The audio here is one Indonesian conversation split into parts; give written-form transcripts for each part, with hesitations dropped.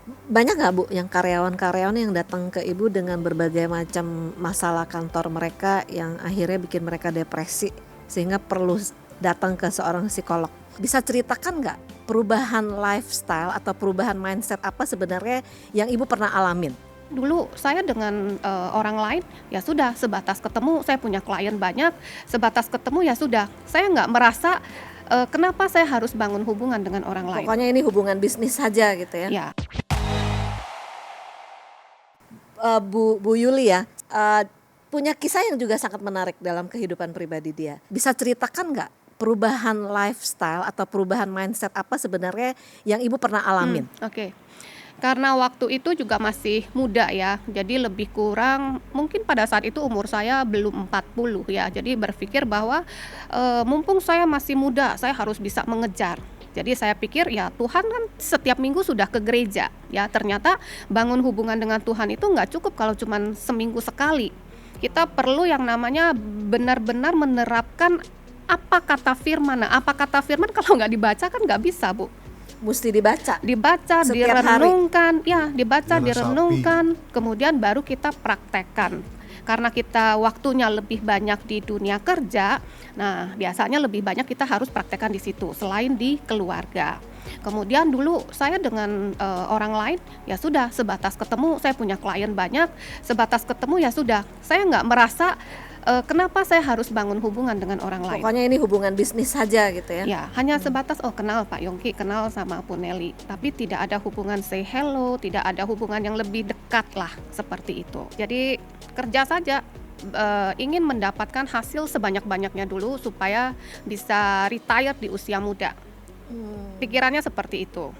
Banyak nggak Bu yang karyawan-karyawan yang datang ke Ibu dengan berbagai macam masalah kantor mereka yang akhirnya bikin mereka depresi sehingga perlu datang ke seorang psikolog? Bisa ceritakan nggak perubahan lifestyle atau perubahan mindset apa sebenarnya yang Ibu pernah alamin? Dulu saya dengan, orang lain, ya sudah sebatas ketemu, saya punya klien banyak, sebatas ketemu ya sudah. Saya nggak merasa, kenapa saya harus bangun hubungan dengan orang lain. Pokoknya ini hubungan bisnis saja gitu ya. Ya, Bu Yuli ya, punya kisah yang juga sangat menarik dalam kehidupan pribadi dia. Bisa ceritakan nggak perubahan lifestyle atau perubahan mindset apa sebenarnya yang Ibu pernah alamin? oke. Karena waktu itu juga masih muda ya, jadi lebih kurang mungkin pada saat itu umur saya belum 40 ya. Jadi berpikir bahwa, mumpung saya masih muda, saya harus bisa mengejar. Jadi saya pikir ya Tuhan kan setiap minggu sudah ke gereja, ya ternyata bangun hubungan dengan Tuhan itu nggak cukup kalau cuman seminggu sekali. Kita perlu yang namanya benar-benar menerapkan apa kata firman. Nah, apa kata firman kalau nggak dibaca kan nggak bisa, Bu. Mesti dibaca Dibaca, setiap hari. direnungkan, ya dibaca, Diresapi. direnungkan, kemudian baru kita praktekkan. Karena kita waktunya lebih banyak di dunia kerja, nah biasanya lebih banyak kita harus praktekkan di situ selain di keluarga. Kemudian dulu saya dengan, orang lain, ya sudah sebatas ketemu, saya punya klien banyak, sebatas ketemu ya sudah. Saya nggak merasa, kenapa saya harus bangun hubungan dengan orang lain. Pokoknya ini hubungan bisnis saja gitu ya. Ya, hanya sebatas, "Oh kenal Pak Yongki, kenal sama Bu Nelly." Tapi tidak ada hubungan say hello, tidak ada hubungan yang lebih dekat lah, seperti itu. Jadi kerja saja, ingin mendapatkan hasil sebanyak-banyaknya dulu supaya bisa retire di usia muda. Pikirannya seperti itu.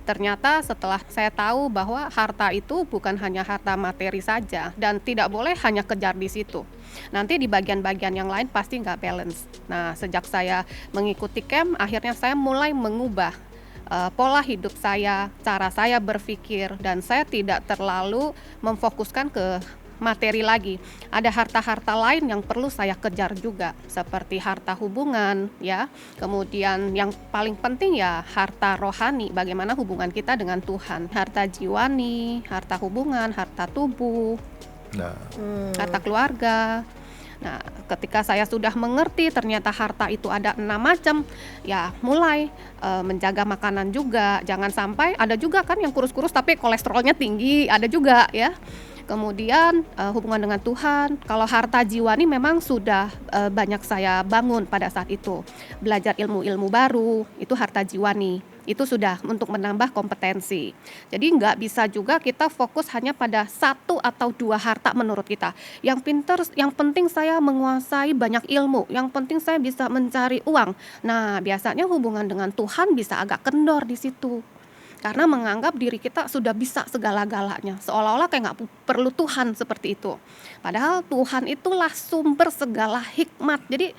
Ternyata setelah saya tahu bahwa harta itu bukan hanya harta materi saja dan tidak boleh hanya kejar di situ. Nanti di bagian-bagian yang lain pasti nggak balance. Nah, sejak saya mengikuti camp, akhirnya saya mulai mengubah pola hidup saya, cara saya berpikir, dan saya tidak terlalu memfokuskan ke materi lagi. Ada harta-harta lain yang perlu saya kejar juga, seperti harta hubungan, ya. Kemudian yang paling penting ya harta rohani, bagaimana hubungan kita dengan Tuhan. Harta jiwani, harta hubungan, harta tubuh, Nah, harta keluarga. Nah, ketika saya sudah mengerti ternyata harta itu ada 6 macam, ya mulai menjaga makanan juga. Jangan sampai ada juga kan yang kurus-kurus tapi kolesterolnya tinggi, ada juga ya. Kemudian hubungan dengan Tuhan, kalau harta jiwani memang sudah banyak saya bangun pada saat itu. Belajar ilmu-ilmu baru, itu harta jiwani. Itu sudah untuk menambah kompetensi. Jadi nggak bisa juga kita fokus hanya pada satu atau dua harta menurut kita. Yang penting saya menguasai banyak ilmu, yang penting saya bisa mencari uang. Nah, biasanya hubungan dengan Tuhan bisa agak kendor di situ. Karena menganggap diri kita sudah bisa segala-galanya, seolah-olah kayak nggak perlu Tuhan seperti itu. Padahal Tuhan itulah sumber segala hikmat. Jadi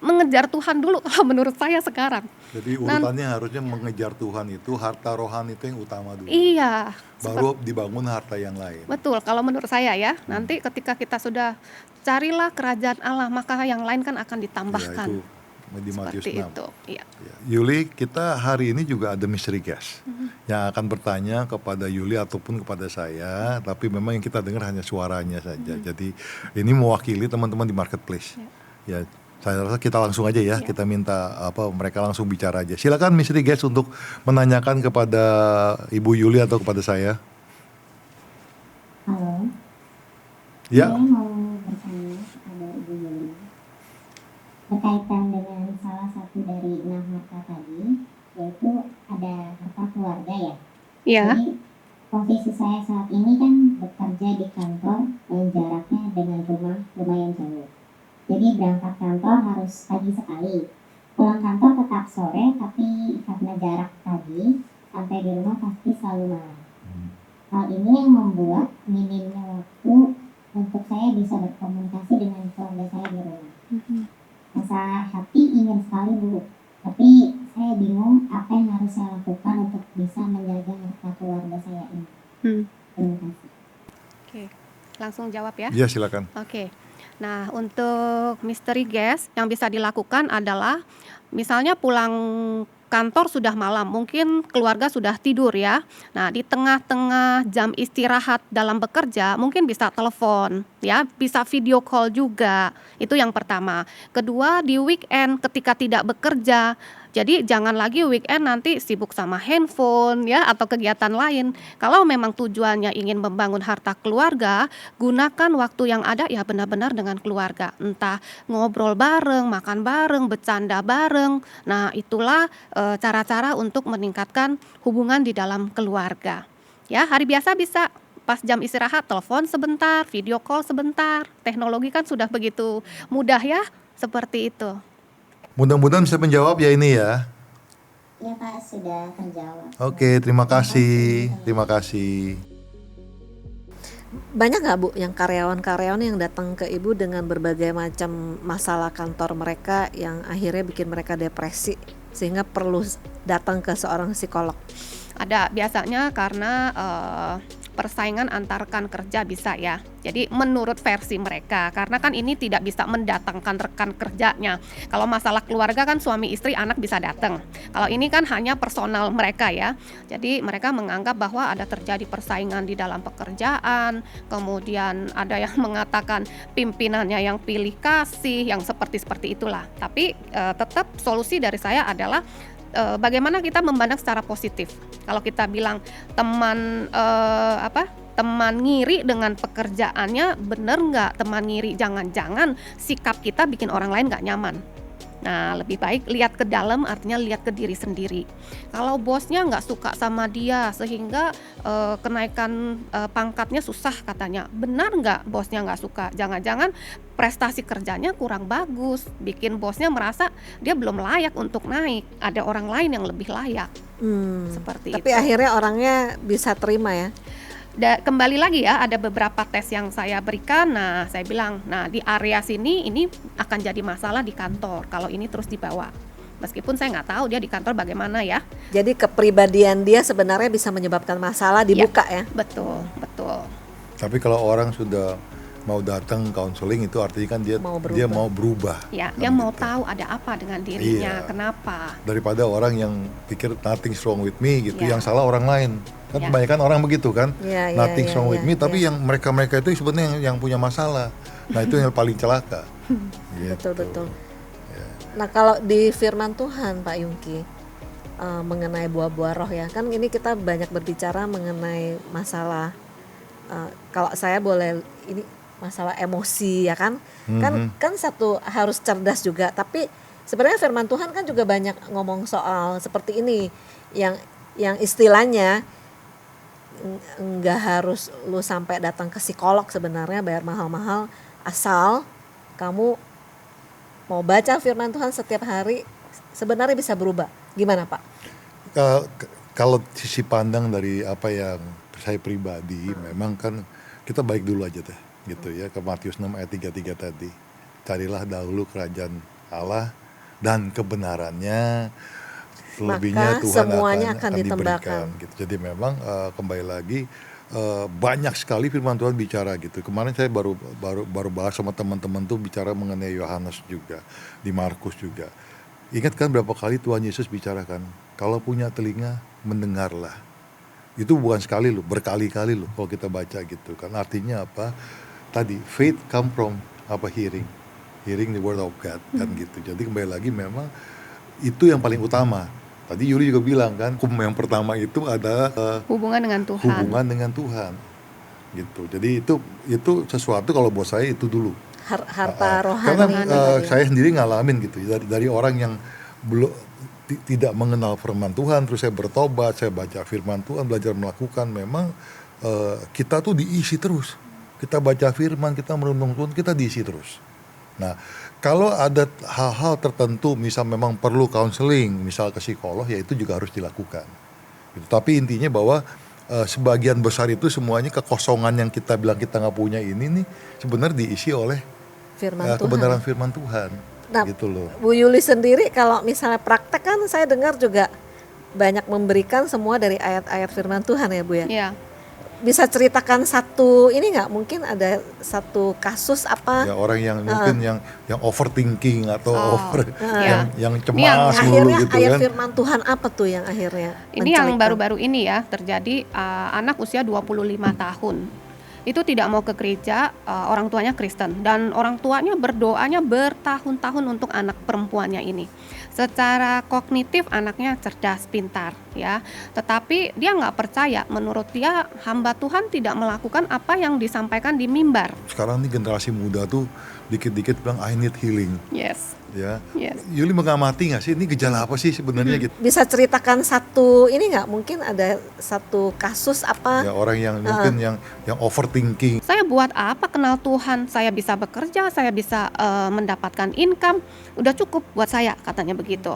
mengejar Tuhan dulu kalau menurut saya sekarang. jadi Nan urutannya harusnya mengejar Tuhan itu, harta rohani itu yang utama dulu. iya, Baru dibangun harta yang lain. betul kalau menurut saya ya. Nanti ketika kita sudah carilah kerajaan Allah, maka yang lain kan akan Ya, ditambahkan. itu di Matius Seperti 6. itu. Iya. Ya. Yuli, kita hari ini juga ada mystery guest yang akan bertanya kepada Yuli ataupun kepada saya, tapi memang yang kita dengar hanya suaranya saja. Jadi ini mewakili teman-teman di marketplace. Ya, saya rasa kita langsung aja ya, kita minta mereka langsung bicara aja. Silakan mystery guest untuk menanyakan kepada Ibu Yuli atau kepada saya. Halo, Ya, saya mau bertanya kepada Ibu Yuli berkaitan dengan salah satu dari 6 harta tadi, yaitu ada harta keluarga ya. Iya. Jadi posisi saya saat ini kan bekerja di kantor yang jaraknya dengan rumah lumayan jauh. Jadi berangkat kantor harus pagi sekali. Pulang kantor tetap sore, tapi karena jarak tadi, sampai di rumah pasti selalu malam. Hal ini yang membuat minimnya waktu untuk saya bisa berkomunikasi dengan keluarga saya di rumah. Rasa hati ingin sekali Bu, tapi saya bingung apa yang harus saya lakukan untuk bisa menjaga harta keluarga saya ini. Terima kasih. Oke, langsung jawab ya. ya silakan. Oke. Nah, untuk mystery guest yang bisa dilakukan adalah misalnya pulang kantor sudah malam, mungkin keluarga sudah tidur ya. Nah, di tengah-tengah jam istirahat dalam bekerja, mungkin bisa telepon, ya, bisa video call juga. Itu yang pertama. Kedua, di weekend ketika tidak bekerja. Jadi jangan lagi weekend nanti sibuk sama handphone ya atau kegiatan lain. Kalau memang tujuannya ingin membangun harta keluarga, gunakan waktu yang ada ya benar-benar dengan keluarga. Entah ngobrol bareng, makan bareng, bercanda bareng. Nah, itulah cara-cara untuk meningkatkan hubungan di dalam keluarga. Ya, hari biasa bisa pas jam istirahat telepon sebentar, video call sebentar. Teknologi kan sudah begitu mudah ya, seperti itu. Mudah-mudahan bisa menjawab ya ini ya. Ya Pak, sudah terjawab. Oke, terima kasih. Terima kasih. Banyak nggak Bu yang karyawan-karyawan yang datang ke Ibu dengan berbagai macam masalah kantor mereka yang akhirnya bikin mereka depresi sehingga perlu datang ke seorang psikolog? Ada biasanya karena persaingan antar rekan kerja bisa ya. Jadi menurut versi mereka, karena kan ini tidak bisa mendatangkan rekan kerjanya. Kalau masalah keluarga kan suami istri anak bisa datang. Kalau ini kan hanya personal mereka ya. Jadi mereka menganggap bahwa ada terjadi persaingan di dalam pekerjaan. Kemudian ada yang mengatakan pimpinannya yang pilih kasih, yang seperti itulah. Tapi tetap solusi dari saya adalah bagaimana kita memandang secara positif. Kalau kita bilang teman teman ngiri dengan pekerjaannya, bener nggak teman ngiri? Jangan-jangan sikap kita bikin orang lain nggak nyaman. Nah, lebih baik lihat ke dalam, artinya lihat ke diri sendiri. Kalau bosnya nggak suka sama dia sehingga kenaikan pangkatnya susah katanya, benar nggak bosnya nggak suka? Jangan-jangan prestasi kerjanya kurang bagus, bikin bosnya merasa dia belum layak untuk naik. Ada orang lain yang lebih layak. Seperti Tapi itu. akhirnya orangnya bisa terima ya. Kembali lagi ya, ada beberapa tes yang saya berikan. Nah, saya bilang, nah di area sini ini akan jadi masalah di kantor kalau ini terus dibawa. Meskipun saya nggak tahu dia di kantor bagaimana ya. Jadi kepribadian dia sebenarnya bisa menyebabkan masalah, dibuka ya. Betul, betul. Tapi kalau orang sudah mau datang counseling itu artinya kan dia mau berubah. Ya, Kan dia mau gitu. tahu ada apa dengan dirinya, Iya. kenapa. Daripada orang yang pikir nothing's wrong with me gitu, Iya. yang salah orang lain. Kan Iya. kebanyakan orang begitu kan, Iya, iya, nothing's iya, wrong with iya, me, tapi iya. yang mereka itu sebenarnya yang punya masalah. Nah itu yang paling celaka. Gitu. Betul. Nah, kalau di firman Tuhan Pak Yungki mengenai buah-buah roh ya, kan ini kita banyak berbicara mengenai masalah kalau saya boleh ini masalah emosi ya kan. Kan satu harus cerdas juga, tapi sebenarnya firman Tuhan kan juga banyak ngomong soal seperti ini yang istilahnya nggak harus lu sampai datang ke psikolog sebenarnya bayar mahal-mahal, asal kamu mau baca firman Tuhan setiap hari sebenarnya bisa berubah. Gimana Pak? Kalau sisi pandang dari apa yang saya pribadi, memang kan kita baik dulu aja deh, gitu ya. Ke Matius 6 ayat 33 tadi, carilah dahulu kerajaan Allah dan kebenarannya, selebihnya Maka Tuhan semuanya akan diberikan. ditambahkan. Gitu. Jadi memang kembali lagi banyak sekali firman Tuhan bicara gitu. Kemarin saya baru bahas sama teman-teman tuh bicara mengenai Yohanes juga, di Markus juga. Ingat kan berapa kali Tuhan Yesus bicarakan, kalau punya telinga mendengarlah. Itu bukan sekali loh, berkali-kali loh kalau kita baca gitu kan. Artinya apa? Tadi faith come from hearing the word of God kan gitu. Jadi kembali lagi memang itu yang paling utama. Tadi Yuri juga bilang kan, hukum yang pertama itu adalah Hubungan dengan Tuhan. hubungan dengan Tuhan, gitu. Jadi itu sesuatu kalau buat saya itu dulu. Harta rohani. Karena tadi. saya sendiri ngalamin gitu, dari orang yang belum tidak mengenal firman Tuhan, terus saya bertobat, saya baca firman Tuhan, belajar melakukan. Memang kita tuh diisi terus. Kita baca firman, kita merenung Tuhan, kita diisi terus. Nah, kalau ada hal-hal tertentu, misal memang perlu counseling, misal ke psikolog, ya itu juga harus dilakukan. Gitu. Tapi intinya bahwa sebagian besar itu semuanya kekosongan yang kita bilang kita nggak punya ini nih sebenarnya diisi oleh Firman Tuhan. kebenaran firman Tuhan. Nah, Gitu loh. Bu Yuli sendiri kalau misalnya praktek kan saya dengar juga banyak memberikan semua dari ayat-ayat firman Tuhan ya Bu ya. Ya, Bisa ceritakan satu ini nggak? Mungkin ada satu kasus apa? Ya orang yang mungkin yang overthinking atau over iya. yang Ini cemas yang dulu Akhirnya gitu ayat kan. firman Tuhan apa tuh yang akhirnya Ini yang mencerahkan? baru-baru ini ya terjadi, anak usia 25 tahun. Itu tidak mau ke gereja, orang tuanya Kristen dan orang tuanya berdoanya bertahun-tahun untuk anak perempuannya ini. Secara kognitif anaknya cerdas, pintar ya. Tetapi dia nggak percaya, menurut dia hamba Tuhan tidak melakukan apa yang disampaikan di mimbar. Sekarang nih generasi muda tuh dikit-dikit bilang I need healing Yes, ya. yes. Yuli mengamati nggak sih ini gejala apa sih sebenarnya gitu? Bisa ceritakan satu ini nggak? Mungkin ada satu kasus apa? Ya orang yang mungkin yang overthinking. Saya buat apa kenal Tuhan? Saya bisa bekerja, saya bisa mendapatkan income, udah cukup buat saya, katanya begitu.